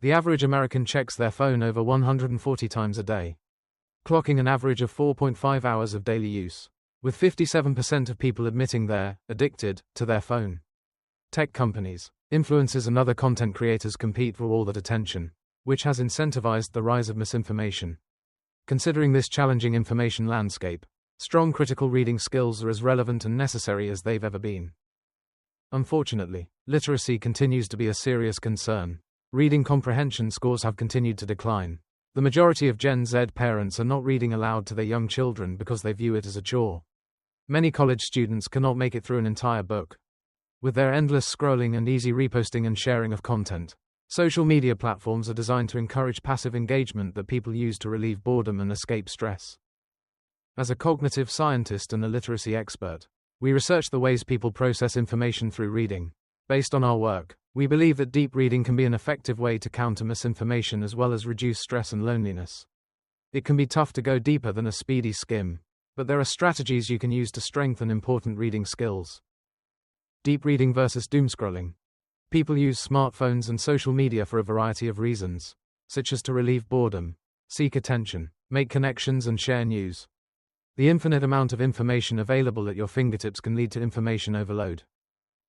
The average American checks their phone over 140 times a day, clocking an average of 4.5 hours of daily use, with 57% of people admitting they're addicted to their phone. Tech companies, influencers and other content creators compete for all that attention, which has incentivized the rise of misinformation. Considering this challenging information landscape, strong critical reading skills are as relevant and necessary as they've ever been. Unfortunately, literacy continues to be a serious concern. Reading comprehension scores have continued to decline. The majority of Gen Z parents are not reading aloud to their young children because they view it as a chore. Many college students cannot make it through an entire book. With their endless scrolling and easy reposting and sharing of content, social media platforms are designed to encourage passive engagement that people use to relieve boredom and escape stress. As a cognitive scientist and a literacy expert, we research the ways people process information through reading. Based on our work, we believe that deep reading can be an effective way to counter misinformation as well as reduce stress and loneliness. It can be tough to go deeper than a speedy skim, but there are strategies you can use to strengthen important reading skills. Deep reading versus doomscrolling. People use smartphones and social media for a variety of reasons, such as to relieve boredom, seek attention, make connections and share news. The infinite amount of information available at your fingertips can lead to information overload,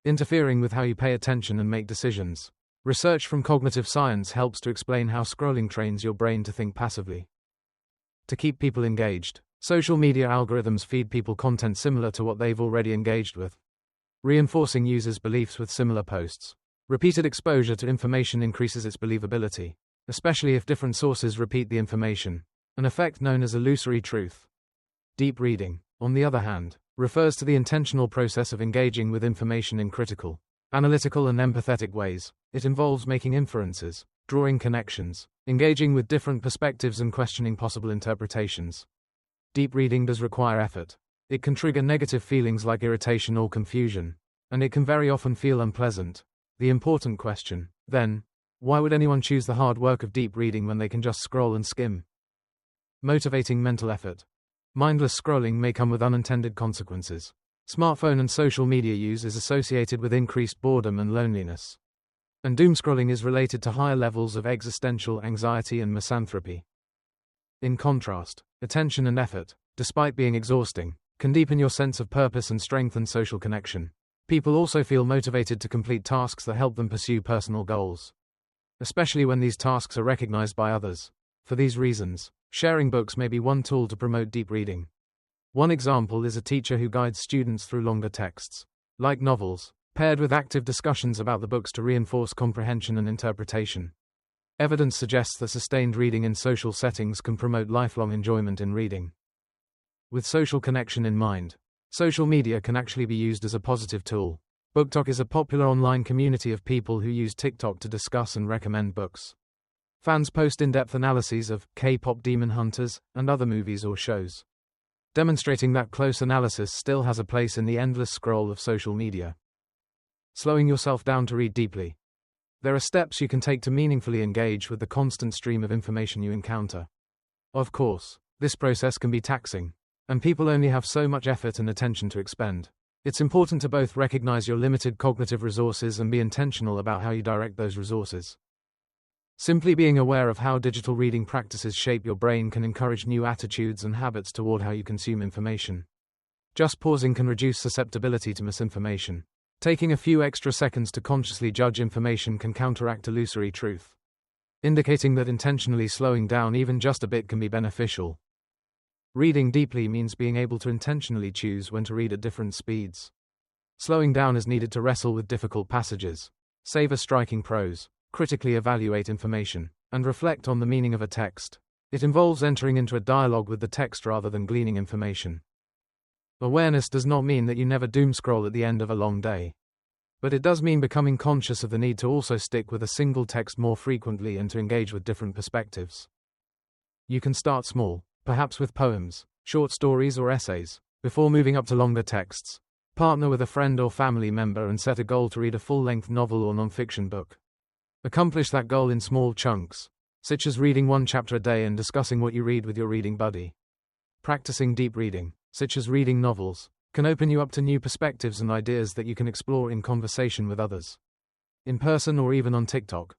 interfering with how you pay attention and make decisions. Research from cognitive science helps to explain how scrolling trains your brain to think passively. To keep people engaged, social media algorithms feed people content similar to what they've already engaged with, reinforcing users' beliefs with similar posts. Repeated exposure to information increases its believability, especially if different sources repeat the information, an effect known as illusory truth. Deep reading, on the other hand, refers to the intentional process of engaging with information in critical, analytical and empathetic ways. It involves making inferences, drawing connections, engaging with different perspectives and questioning possible interpretations. Deep reading does require effort. It can trigger negative feelings like irritation or confusion, and it can very often feel unpleasant. The important question, then, why would anyone choose the hard work of deep reading when they can just scroll and skim? Motivating mental effort. Mindless scrolling may come with unintended consequences. Smartphone and social media use is associated with increased boredom and loneliness. And doomscrolling is related to higher levels of existential anxiety and misanthropy. In contrast, attention and effort, despite being exhausting, can deepen your sense of purpose and strengthen social connection. People also feel motivated to complete tasks that help them pursue personal goals, especially when these tasks are recognized by others. For these reasons, sharing books may be one tool to promote deep reading. One example is a teacher who guides students through longer texts, like novels, paired with active discussions about the books to reinforce comprehension and interpretation. Evidence suggests that sustained reading in social settings can promote lifelong enjoyment in reading. With social connection in mind, social media can actually be used as a positive tool. BookTok is a popular online community of people who use TikTok to discuss and recommend books. Fans post in-depth analyses of K-pop Demon Hunters and other movies or shows, demonstrating that close analysis still has a place in the endless scroll of social media. Slowing yourself down to read deeply. There are steps you can take to meaningfully engage with the constant stream of information you encounter. Of course, this process can be taxing, and people only have so much effort and attention to expend. It's important to both recognize your limited cognitive resources and be intentional about how you direct those resources. Simply being aware of how digital reading practices shape your brain can encourage new attitudes and habits toward how you consume information. Just pausing can reduce susceptibility to misinformation. Taking a few extra seconds to consciously judge information can counteract illusory truth, indicating that intentionally slowing down even just a bit can be beneficial. Reading deeply means being able to intentionally choose when to read at different speeds. Slowing down is needed to wrestle with difficult passages, savor striking prose, critically evaluate information, and reflect on the meaning of a text. It involves entering into a dialogue with the text rather than gleaning information. Awareness does not mean that you never doom scroll at the end of a long day. But it does mean becoming conscious of the need to also stick with a single text more frequently and to engage with different perspectives. You can start small, perhaps with poems, short stories or essays, before moving up to longer texts. Partner with a friend or family member and set a goal to read a full-length novel or non-fiction book. Accomplish that goal in small chunks, such as reading one chapter a day and discussing what you read with your reading buddy. Practicing deep reading, such as reading novels, can open you up to new perspectives and ideas that you can explore in conversation with others, in person or even on TikTok.